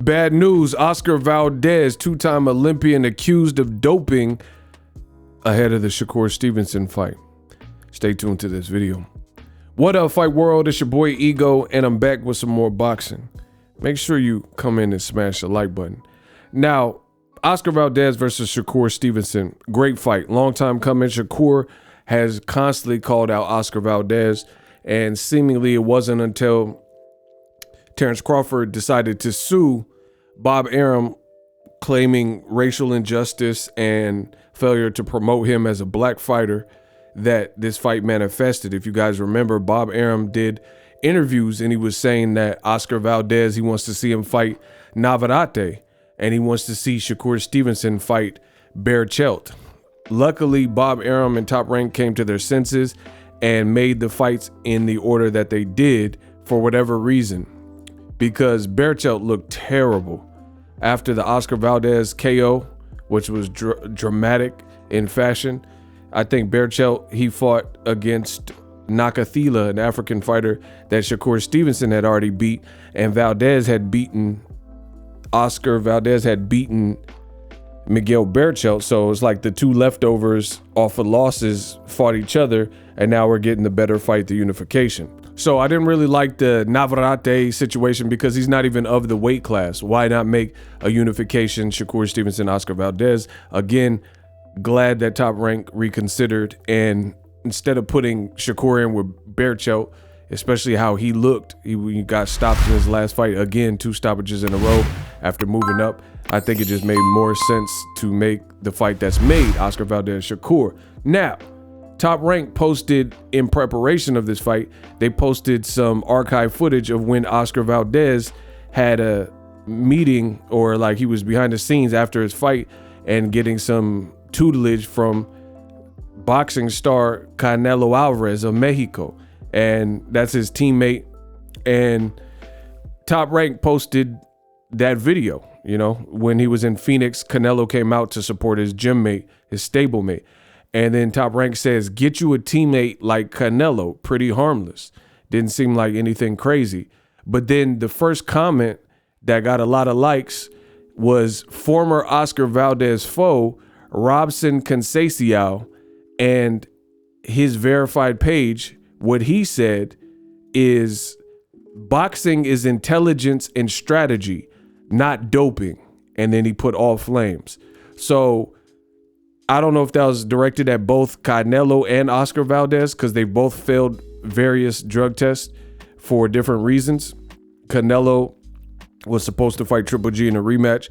Bad news, Oscar Valdez, two-time Olympian accused of doping ahead of the Shakur Stevenson fight. Stay tuned to this video. What up, Fight World? It's your boy Ego, and I'm back with some more boxing. Make sure you come in and smash the like button. Now, Oscar Valdez versus Shakur Stevenson, great fight. Long time coming. Shakur has constantly called out Oscar Valdez, and seemingly it wasn't until Terrence Crawford decided to sue Bob Arum, claiming racial injustice and failure to promote him as a black fighter, that this fight manifested. If you guys remember, Bob Arum did interviews and he was saying that Oscar Valdez, he wants to see him fight Navarrete, and he wants to see Shakur Stevenson fight Berchelt. Luckily, Bob Arum and Top Rank came to their senses and made the fights in the order that they did for whatever reason, because Berchelt looked terrible after the Oscar Valdez KO, which was dramatic in fashion. I think Berchelt, he fought against Nakathila, an African fighter that Shakur Stevenson had already beat, and Valdez had beaten Miguel Berchelt. So it's like the two leftovers off of losses fought each other, and now we're getting the better fight, the unification. So I didn't really like the Navarrete situation because he's not even of the weight class. Why not make a unification, Shakur Stevenson, Oscar Valdez? Again, glad that Top Rank reconsidered, and instead of putting Shakur in with Berchelt, especially how he looked, he got stopped in his last fight. Again, 2 stoppages in a row after moving up. I think it just made more sense to make the fight that's made, Oscar Valdez Shakur. Now, Top Rank posted in preparation of this fight, they posted some archive footage of when Oscar Valdez had a meeting, or like he was behind the scenes after his fight and getting some tutelage from boxing star CANELO Alvarez of Mexico. And that's his teammate. And Top Rank posted that video, you know, when he was in Phoenix. Canelo came out to support his gym mate, his stablemate. And then Top Rank says, get you a teammate like Canelo, pretty harmless. Didn't seem like anything crazy. But then the first comment that got a lot of likes was former Oscar Valdez foe, ROBSON CONCECAIO, and his verified page. What he said is, boxing is intelligence and strategy, not doping. And then he put all flames. So I don't know if that was directed at both Canelo and Oscar Valdez, because they both failed various drug tests for different reasons. Canelo was supposed to fight Triple G in a rematch,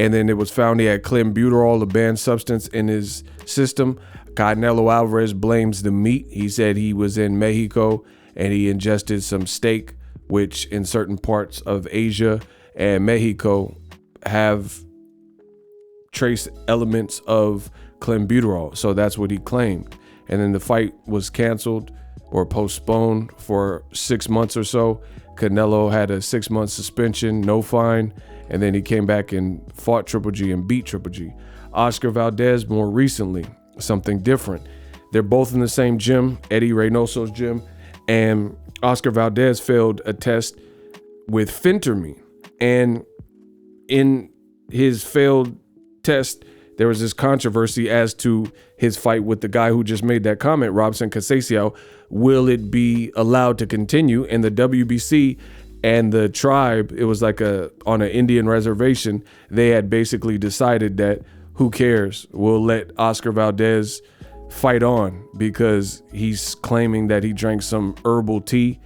and then it was found he had clenbuterol, a banned substance, in his system. Canelo Alvarez blames the meat. He said he was in Mexico and he ingested some steak, which in certain parts of Asia and Mexico have trace elements of clenbuterol. So that's what he claimed. And then the fight was canceled or postponed for 6 months or so. Canelo had a 6-month suspension, no fine, and then he came back and fought Triple G and beat Triple G. Oscar Valdez, more recently, something different. They're both in the same gym, Eddie Reynoso's gym, and Oscar Valdez failed a test with phentermine. And in his failed test, there was this controversy as to his fight with the guy who just made that comment, ROBSON CONCECAIO. Will it be allowed to continue? And the WBC and the tribe, it was like on an Indian reservation, they had basically decided that who cares? We'll let Oscar Valdez fight on, because he's claiming that he drank some herbal tea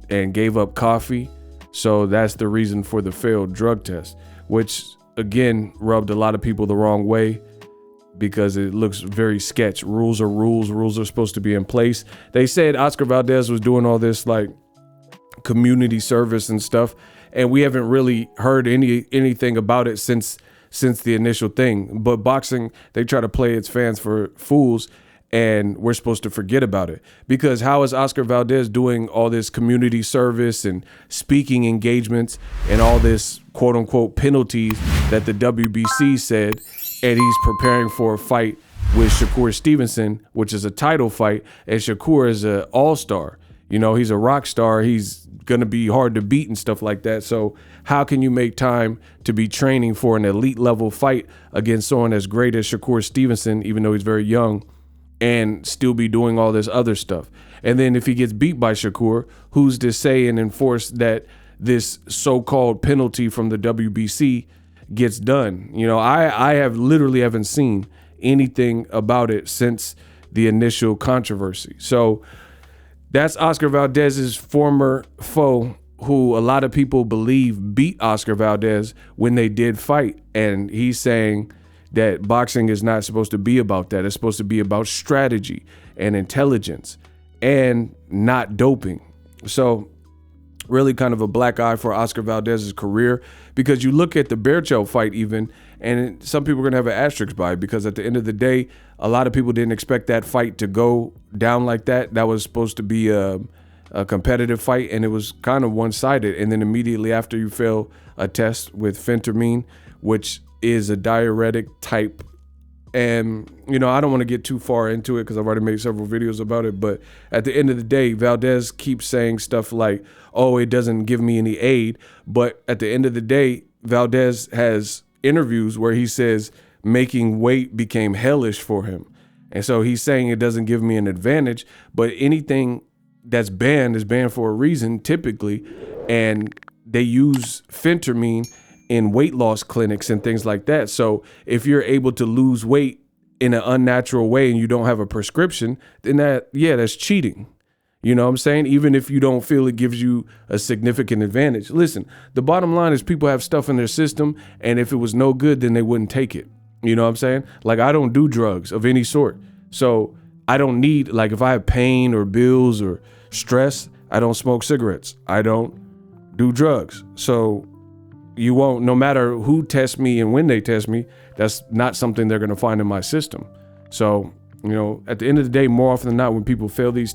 and gave up coffee. So that's the reason for the failed drug test, which again rubbed a lot of people the wrong way, because it looks very sketch. Rules are rules. Rules are supposed to be in place. They said Oscar Valdez was doing all this like community service and stuff, and we haven't really heard anything about it since the initial thing. But boxing, they try to play its fans for fools, and we're supposed to forget about it, because how is Oscar Valdez doing all this community service and speaking engagements and all this quote unquote penalties that the WBC said, and he's preparing for a fight with Shakur Stevenson, which is a title fight, and Shakur is an all-star. You know, he's a rock star. He's going to be hard to beat and stuff like that. So how can you make time to be training for an elite level fight against someone as great as Shakur Stevenson, even though he's very young, and still be doing all this other stuff? And then if he gets beat by Shakur, who's to say and enforce that this so-called penalty from the WBC gets done? You know, I have literally haven't seen anything about it since the initial controversy. So that's Oscar Valdez's former foe, who a lot of people believe beat Oscar Valdez when they did fight. And he's saying that boxing is not supposed to be about that. It's supposed to be about strategy and intelligence and not doping. So really kind of a black eye for Oscar Valdez's career, because you look at the Berchelt fight even, and some people are going to have an asterisk by it, because at the end of the day, a lot of people didn't expect that fight to go down like that. That was supposed to be a competitive fight, and it was kind of one-sided. And then immediately after, you fail a test with phentermine, which is a diuretic type. And, you know, I don't want to get too far into it because I've already made several videos about it. But at the end of the day, Valdez keeps saying stuff like, oh, it doesn't give me any aid. But at the end of the day, Valdez has interviews where he says making weight became hellish for him. And so he's saying it doesn't give me an advantage. But anything that's banned is banned for a reason, typically. And they use phentermine in weight loss clinics and things like that. So if you're able to lose weight in an unnatural way and you don't have a prescription, then that's cheating. You know what I'm saying? Even if you don't feel it gives you a significant advantage. Listen, the bottom line is people have stuff in their system, and if it was no good, then they wouldn't take it. You know what I'm saying? Like, I don't do drugs of any sort. So I don't need, like, if I have pain or bills or stress, I don't smoke cigarettes. I don't do drugs. So you won't, no matter who tests me and when they test me, that's not something they're going to find in my system. So, you know, at the end of the day, more often than not, when people fail these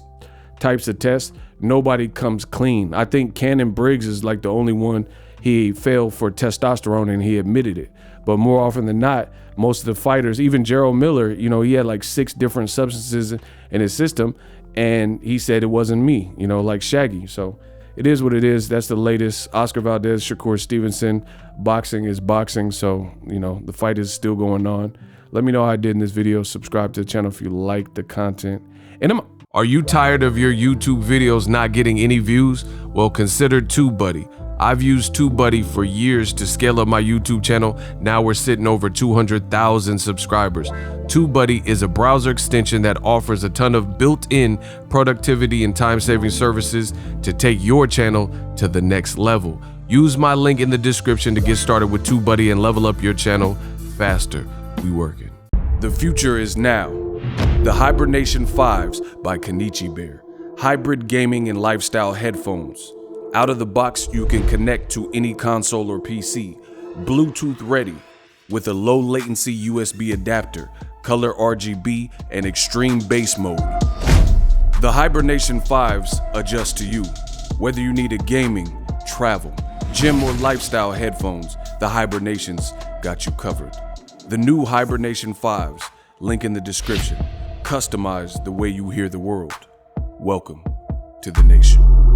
types of tests, nobody comes clean. I think Cannon Briggs is like the only one, he failed for testosterone and he admitted it. But more often than not, most of the fighters, even Gerald Miller, you know, he had like 6 different substances in his system, and he said it wasn't me, you know, like Shaggy. So it is what it is. That's the latest. Oscar Valdez, Shakur Stevenson. Boxing is boxing. So, you know, the fight is still going on. Let me know how I did in this video. Subscribe to the channel if you like the content. And are you tired of your YouTube videos not getting any views? Well, consider TubeBuddy. I've used TubeBuddy for years to scale up my YouTube channel. Now we're sitting over 200,000 subscribers. TubeBuddy is a browser extension that offers a ton of built-in productivity and time-saving services to take your channel to the next level. Use my link in the description to get started with TubeBuddy and level up your channel faster. We working. The future is now. The Hibernation 5s by Kenichi Bear. Hybrid gaming and lifestyle headphones. Out of the box, you can connect to any console or PC, Bluetooth ready, with a low latency USB adapter, color RGB, and extreme bass mode. The Hibernation 5s adjust to you. Whether you need a gaming, travel, gym, or lifestyle headphones, the Hibernations got you covered. The new Hibernation 5s, link in the description. Customize the way you hear the world. Welcome to the nation.